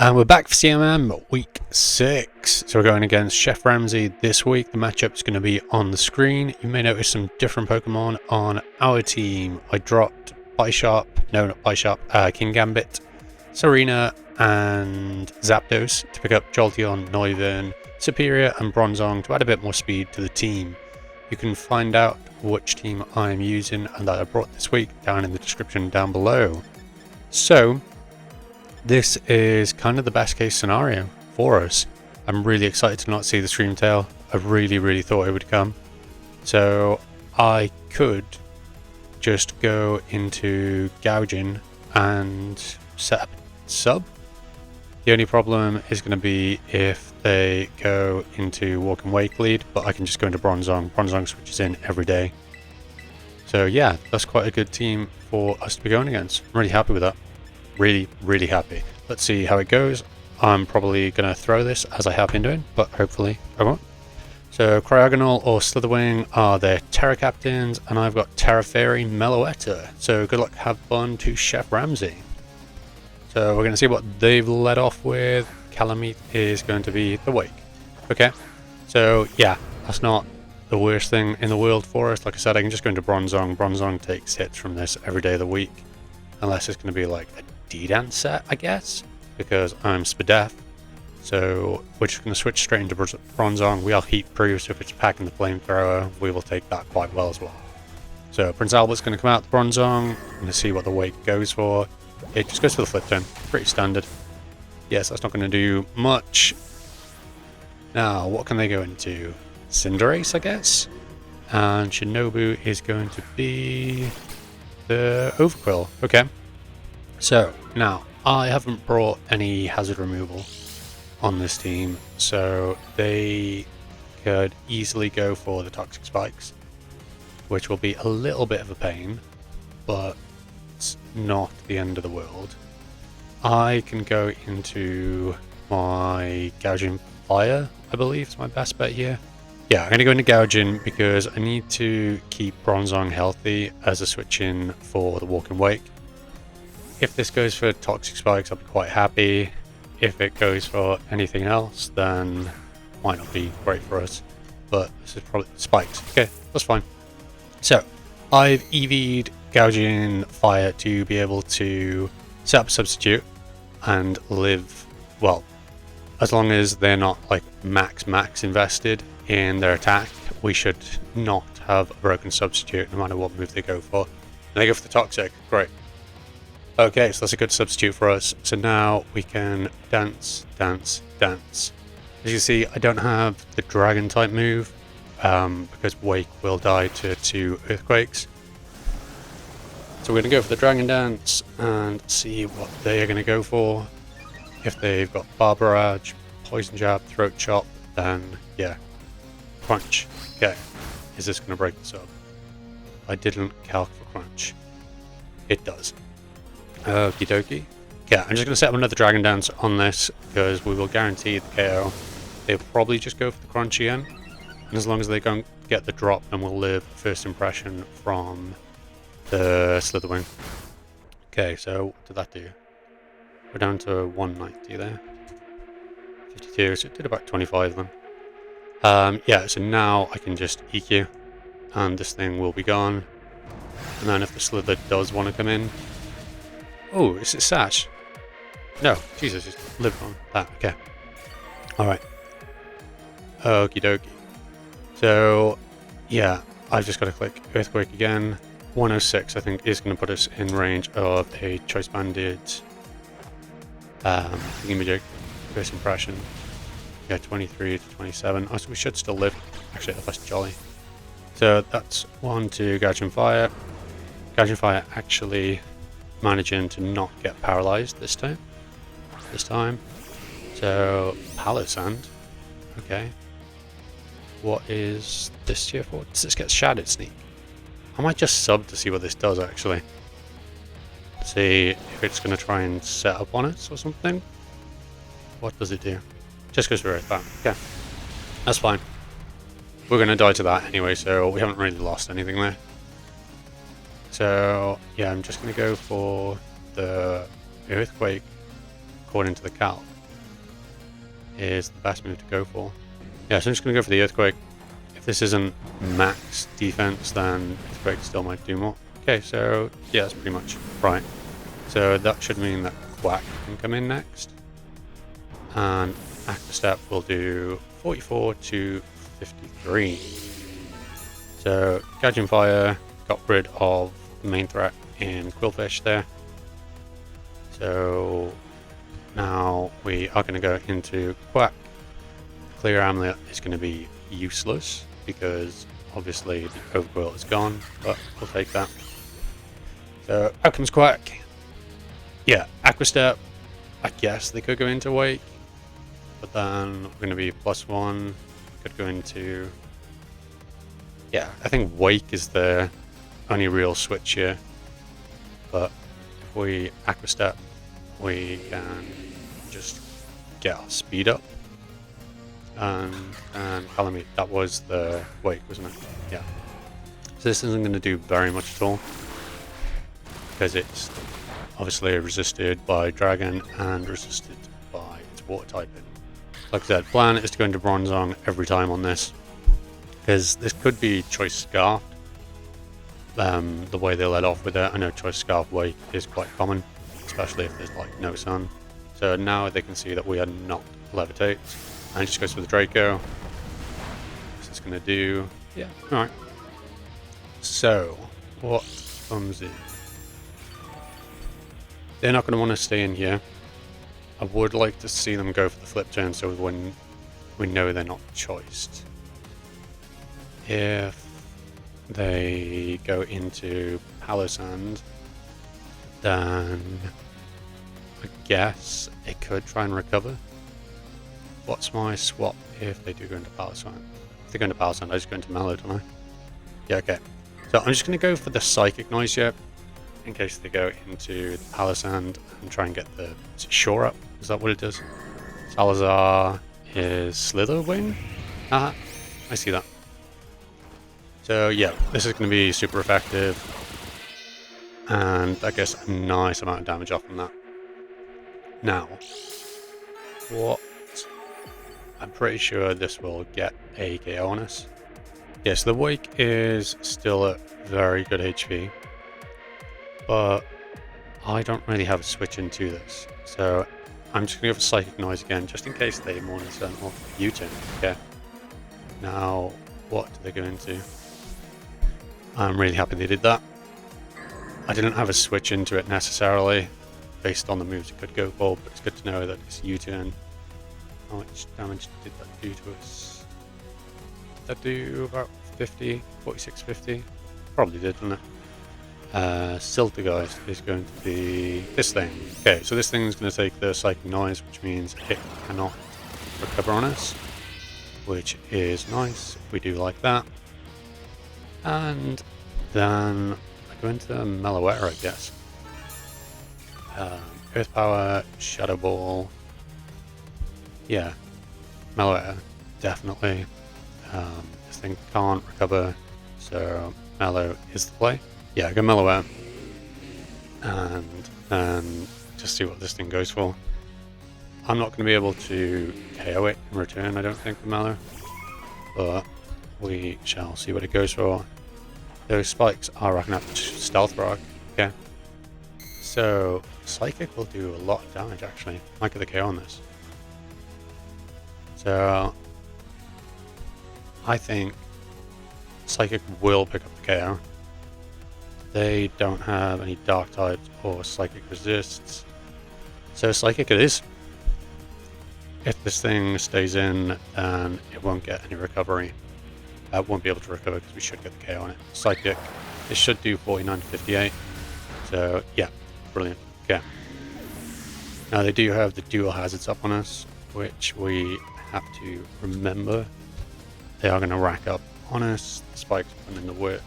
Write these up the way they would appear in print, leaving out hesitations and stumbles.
And we're back for CMM week 6. So we're going against Chef Ramsay this week. The matchup is going to be on the screen. You may notice some different Pokemon on our team. I dropped King Gambit, Serena, and Zapdos to pick up Jolteon, Noivern, Superior, and Bronzong to add a bit more speed to the team. You can find out which team I'm using and that I brought this week down in the description down below. So this is kind of the best case scenario for us. I'm really excited to not see the Stream Tail. I really thought it would come. So I could just go into gouging and set up sub. The only problem is going to be if they go into walk and wake lead, but I can just go into Bronzong. Bronzong switches in every day. So yeah, that's quite a good team for us to be going against. I'm really happy with that. Really happy. Let's see how it goes. I'm probably going to throw this as I have been doing, but hopefully I won't. So Cryogonal or Slitherwing are their Terra captains, and I've got Terra Fairy Meloetta. So good luck, have fun to Chef Ramsay. So we're going to see what they've led off with. Calamite is going to be the Wake. Okay, so yeah, that's not the worst thing in the world for us. Like I said, I can just go into Bronzong. Bronzong takes hits from this every day of the week. Unless it's going to be like a D-Dance set, I guess, because I'm Spadef. So we're just going to switch straight into Bronzong. We are heat proof, so if it's packing the flamethrower, we will take that quite well as well. So Prince Albert's going to come out the Bronzong. I'm going to see what the Wake goes for. It just goes for the flip turn. Pretty standard. Yes, that's not going to do much. Now, what can they go into? Cinderace, I guess? And Shinobu is going to be the Overquill. Okay. So, now, I haven't brought any hazard removal on this team, so they could easily go for the Toxic Spikes, which will be a little bit of a pain, but it's not the end of the world. I can go into my Gouging Fire, I believe is my best bet here. Yeah, I'm going to go into Gouging because I need to keep Bronzong healthy as a switch in for the Walk and Wake. If this goes for Toxic Spikes, I'll be quite happy. If it goes for anything else, then might not be great for us. But this is probably Spikes. Okay, that's fine. So, I've EV'd Gouging Fire to be able to set up a substitute and live, well, as long as they're not like max invested in their attack, we should not have a broken substitute no matter what move they go for. And they go for the Toxic, great. Okay, so that's a good substitute for us. So now we can dance. As you can see, I don't have the Dragon type move because Wake will die to 2 Earthquakes. So we're going to go for the Dragon Dance and see what they are going to go for. If they've got Bar Barrage, Poison Jab, Throat Chop, then yeah. Crunch. Okay. Is this going to break this up? I didn't calc for Crunch. It does. Okie dokie. Yeah, I'm just going to set up another Dragon Dance on this because we will guarantee the KO. They'll probably just go for the Crunch again. And as long as they don't get the drop, then we'll live first impression from the Slitherwing. Okay, so what did that do? We're down to 190 there. 52, so it did about 25 then. Yeah, so now I can just EQ and this thing will be gone. And then if the Slither does want to come in... Oh, is it Sash? No, Jesus, just lived on that, okay. Alright. Okie dokie. So, yeah, I've just got to click Earthquake again. 106, I think, is going to put us in range of a Choice Banded thingamajig, first impression. Yeah, 23 to 27. Oh, so we should still live. Actually, that's jolly. So that's 1, 2, Gouging Fire. Gouging Fire actually managing to not get paralyzed this time. So, Palossand. Okay. What is this here for? Does this get Shattered Sneak? I might just sub to see what this does, actually. See if it's going to try and set up on it or something. What does it do? Just goes for Earthbound. Okay. That's fine. We're going to die to that anyway, so we haven't really lost anything there. So, yeah, I'm just going to go for the Earthquake according to the calc, is the best move to go for. Yeah, so I'm just going to go for the Earthquake. If this isn't max defense, then Earthquake still might do more. Okay, so yeah, that's pretty much right. So that should mean that Quack can come in next. And Aqua Step will do 44 to 53. So Gadgeon Fire got rid of the main threat in Quillfish there. So now we are going to go into Quack. Clear Amulet is going to be useless because obviously the Overcoil is gone, but we'll take that. So out comes Quack. Yeah, Aqua Step. I guess they could go into Wake, but then we're going to be +1. Could go into... Yeah, I think Wake is the only real switch here. But if we Aqua Step, we can just get our speed up. And Calamite, that was the Wake, wasn't it? Yeah. So this isn't going to do very much at all, because it's obviously resisted by Dragon and resisted by its water typing. Like I said, plan is to go into Bronzong every time on this, because this could be Choice Scarf. The way they let off with it, I know Choice Scarf Wake is quite common, especially if there's like no sun. So now they can see that we are not Levitate, and it just goes for the Draco. What's this gonna do? Yeah, alright. So, what comes in? They're not going to want to stay in here. I would like to see them go for the flip turn so when we know they're not choiced. If they go into Palossand, then I guess it could try and recover. What's my swap if they do go into Palossand? If they go into Palossand, I just go into Mallow, don't I? Yeah, okay. So I'm just going to go for the Psychic Noise here, in case they go into the Palossand and try and get the Shore Up. Is that what it does? Salazar is Slitherwing? Ah, I see that. So yeah, this is going to be super effective, and that gets a nice amount of damage off from that. Now, what? I'm pretty sure this will get a KO on us. Yes, the Wake is still at very good HP, but I don't really have a switch into this, so I'm just going to go for Psychic Noise again, just in case they Morning Sun or U-turn. Okay. Now, what do they go into? I'm really happy they did that. I didn't have a switch into it necessarily, based on the moves it could go for, but it's good to know that it's U-turn. How much damage did that do to us? Did that do about 50, 46, 50? Probably did, didn't it? Siltergeist is going to be this thing. Okay, so this thing is going to take the Psychic Noise, which means it cannot recover on us, which is nice. We do like that. And then I go into Meloetta, I guess. Earth Power, Shadow Ball. Yeah, Meloetta, definitely. This thing can't recover, so Mellow is the play. Yeah, I go Meloetta, and then just see what this thing goes for. I'm not going to be able to KO it in return, I don't think, with Mellow, but we shall see what it goes for. Those spikes are racking up Stealth Rock. Okay, so Psychic will do a lot of damage actually. Might get the KO on this. So I think Psychic will pick up the KO. They don't have any Dark types or Psychic resists, so Psychic it is. If this thing stays in, then it won't get any recovery. Won't be able to recover because we should get the KO on it. Psychic, it should do 49 to 58. So yeah, brilliant. Okay. Now they do have the dual hazards up on us, which we have to remember. They are going to rack up on us. The spikes put them in the work.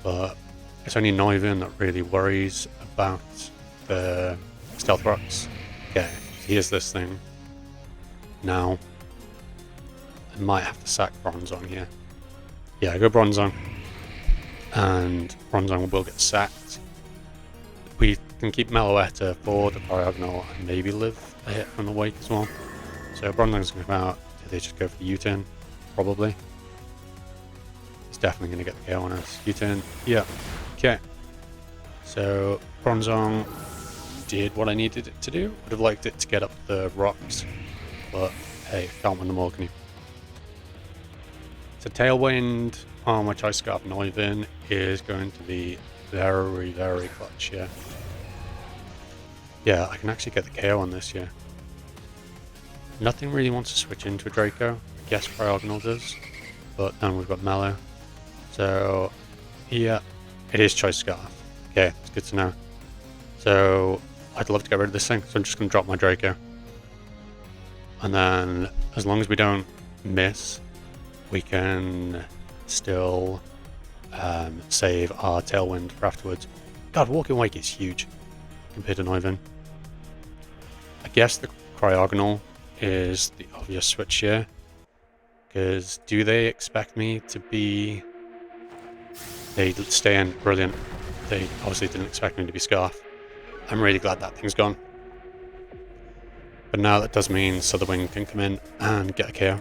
But it's only Noivern that really worries about the Stealth Rocks. Okay, here's this thing. Now, I might have to sack Bronzong here. Yeah, I go Bronzong. And Bronzong will get sacked. we can keep Meloetta for the Cryogonal and maybe live a hit from the Wake as well. So Bronzong's going to come out. Do they just go for the U-turn? Probably. He's definitely going to get the KO on us. U-turn. Yeah. Okay. So Bronzong did what I needed it to do. Would have liked it to get up the rocks, but hey, can't win them all, can you? So Tailwind on which Ice Scarf Noivern is going to be very, very clutch, yeah. Yeah, I can actually get the KO on this, yeah. Nothing really wants to switch into a Draco. I guess Cryogonal does, but then we've got Mellow. So, yeah, it is Choice Scarf. Okay, it's good to know. So, I'd love to get rid of this thing, so I'm just going to drop my Draco. And then, as long as we don't miss, we can still save our Tailwind for afterwards. God, Walking Wake is huge compared to Noivern. I guess the Cryogonal is the obvious switch here, because do they expect me to be... They stay in, brilliant. They obviously didn't expect me to be Scarf. I'm really glad that thing's gone. But now that does mean Slitherwing can come in and get a KO,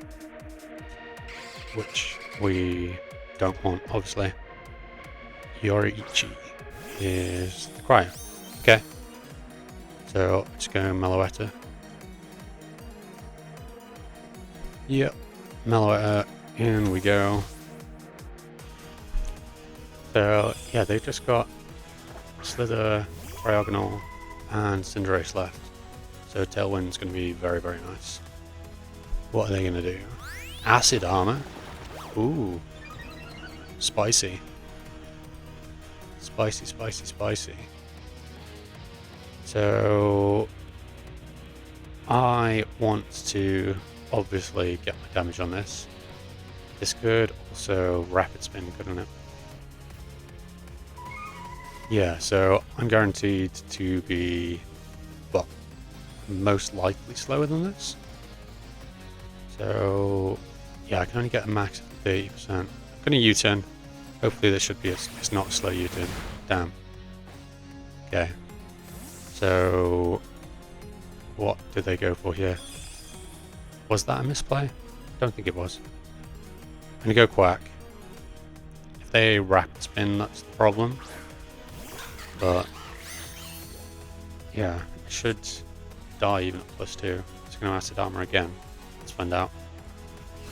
which we don't want, obviously. Yoriichi is the Cryo. Okay. So, just go Meloetta. Yep. Meloetta, in we go. So, yeah, they've just got Slither, Cryogonal, and Cinderace left. So Tailwind's going to be very, very nice. What are they going to do? Acid Armor? Ooh. Spicy. Spicy, spicy, spicy. So I want to obviously get my damage on this. This could also Rapid Spin, couldn't it? Yeah, so I'm guaranteed to be, well, most likely slower than this. So yeah, I can only get a max of 30%. I'm gonna U-turn. Hopefully this should be it's not a slow U-turn. Damn. Okay. So what did they go for here? Was that a misplay? Don't think it was. I'm gonna go Quack. If they Rapid Spin, that's the problem. But yeah, it should die even at +2. It's going to Acid Armor again. Let's find out.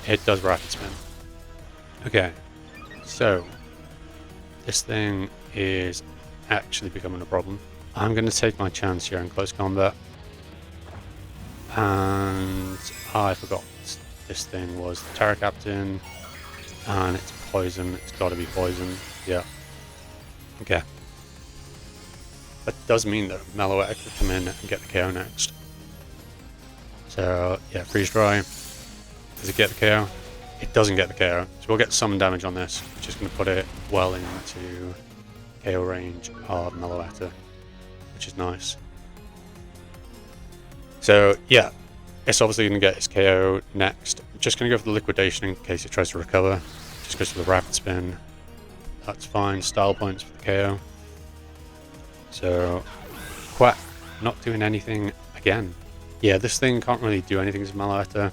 It does Rapid Spin. Okay, so this thing is actually becoming a problem. I'm going to take my chance here in close combat. And I forgot this thing was the Terra Captain. And it's poison. It's got to be poison. Yeah. Okay. That does mean that Meloetta could come in and get the KO next. So, yeah, Freeze Dry. Does it get the KO? It doesn't get the KO. So we'll get some damage on this, which is going to put it well into KO range of Meloetta, which is nice. So, yeah, it's obviously going to get its KO next. I'm just going to go for the Liquidation in case it tries to recover. Just goes for the Rapid Spin. That's fine. Style points for the KO. So, Quack, not doing anything again. Yeah, this thing can't really do anything to Meloetta,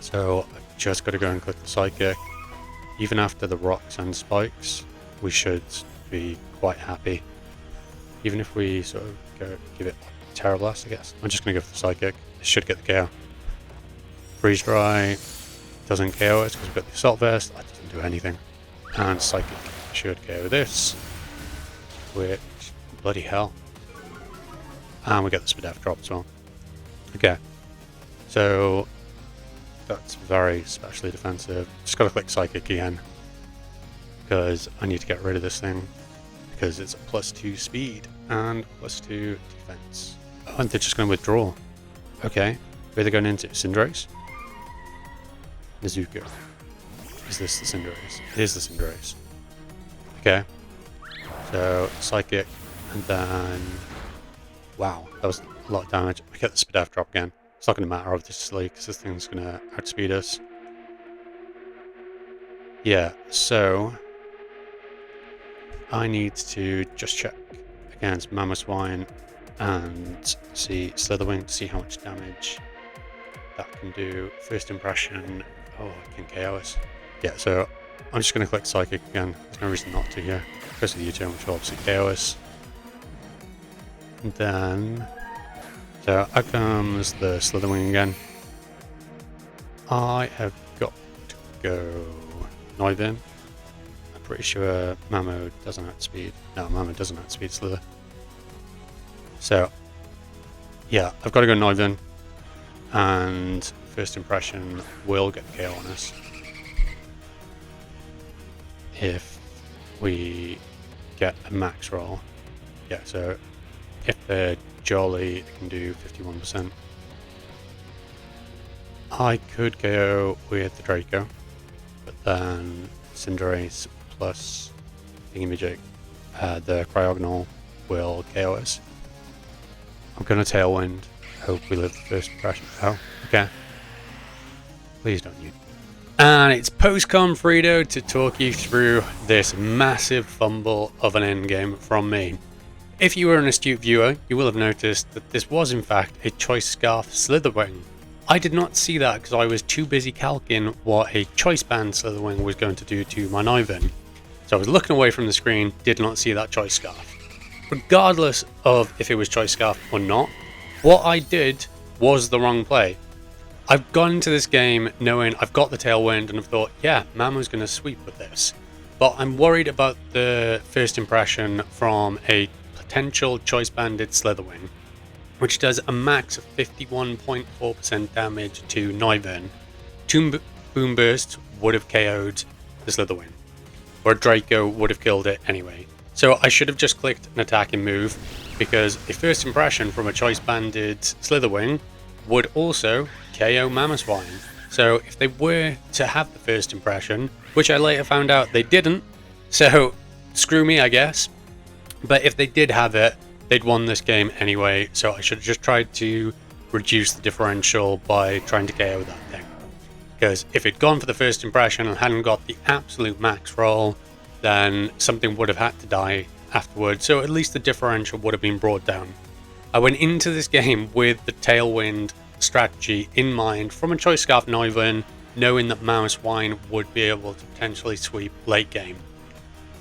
so I've just got to go and click the Psychic. Even after the rocks and spikes, we should be quite happy. Even if we sort of go give it Terra Blast, I guess. I'm just going to go for the Psychic. It should get the KO. Freeze Dry doesn't KO us because we've got the Assault Vest. That doesn't do anything. And Psychic should KO this, which... bloody hell. And we get the Spadef drop as well. Okay. So that's very specially defensive. Just gotta click Psychic again. Because I need to get rid of this thing. Because it's a +2 speed and +2 defense. Oh, and they're just gonna withdraw. Okay. Where are they going into? Cinderace? Nezuko. Is this the Cinderace? It is the Cinderace. Okay. So Psychic. And then, wow, that was a lot of damage. We get the Spadef drop again. It's not going to matter, obviously, because this thing's going to outspeed us. Yeah, so I need to just check against Mamoswine and see Slitherwing to see how much damage that can do. First impression, oh, it can KO us. Yeah, so I'm just going to click Psychic again. There's no reason not to here. First of the U-turn, which will obviously KO us. And then, so out comes the Slitherwing again. I have got to go Noivern. I'm pretty sure Mamo doesn't outspeed. No, Mamo doesn't outspeed Slither. So, yeah, I've got to go Noivern. And first impression will get KO on us. If we get a max roll. Yeah, so if they're jolly, they can do 51%. I could go with the Draco, but then Cinderace plus Thingamajig, the Cryogonal will KO us. I'm going to Tailwind. Hope we live the first impression. Oh, okay. Please don't you. And it's post-com Fredo to talk you through this massive fumble of an endgame from me. If you were an astute viewer, you will have noticed that this was in fact a Choice Scarf Slitherwing. I did not see that because I was too busy calculating what a Choice Band Slitherwing was going to do to my Noivern. So I was looking away from the screen, did not see that Choice Scarf. Regardless of if it was Choice Scarf or not, what I did was the wrong play. I've gone into this game knowing I've got the Tailwind and I've thought, yeah, Mamo's going to sweep with this. But I'm worried about the first impression from a potential Choice Banded Slitherwing, which does a max of 51.4% damage to Noivern. Two Boom Bursts would have KO'd the Slitherwing, or Draco would have killed it anyway. So I should have just clicked an attacking move, because a first impression from a Choice Banded Slitherwing would also KO Mamoswine. So if they were to have the first impression, which I later found out they didn't, so screw me I guess, but if they did have it, they'd won this game anyway, so I should have just tried to reduce the differential by trying to KO that thing. Because if it'd gone for the first impression and hadn't got the absolute max roll, then something would have had to die afterwards, so at least the differential would have been brought down. I went into this game with the Tailwind strategy in mind from a Choice Scarf Noivern, knowing that Mamoswine would be able to potentially sweep late game.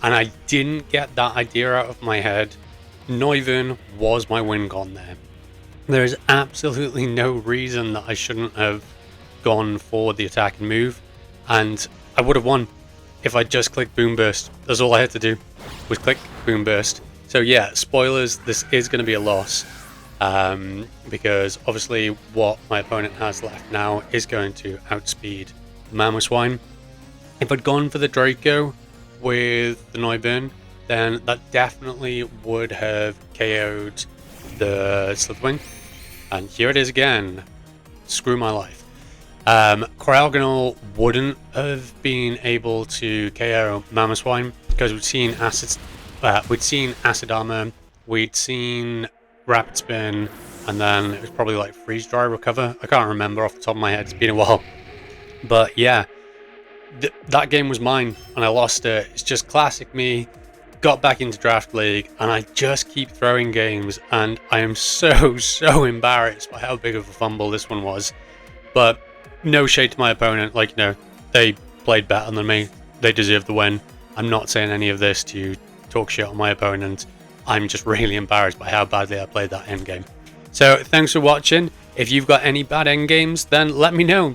And I didn't get that idea out of my head. Noivern was my win con there. There is absolutely no reason that I shouldn't have gone for the attacking move, and I would have won if I just clicked Boom Burst. That's all I had to do, was click Boom Burst. So yeah, spoilers, this is going to be a loss, because obviously what my opponent has left now is going to outspeed Mamoswine. If I'd gone for the Draco with the Noivern, then that definitely would have KO'd the Slitherwing. And here it is again. Screw my life. Cryogonal wouldn't have been able to KO Mamoswine because we'd seen Acid Armor, we'd seen Rapid Spin, and then it was probably like Freeze Dry Recover. I can't remember off the top of my head, it's been a while. But yeah, that game was mine and I lost it. It's just classic me. Got back into Draft League and I just keep throwing games, and I am so embarrassed by how big of a fumble this one was. But no shade to my opponent, like, you know, they played better than me, they deserve the win. I'm not saying any of this to talk shit on my opponent. I'm just really embarrassed by how badly I played that endgame. So thanks for watching. If you've got any bad endgames, then let me know.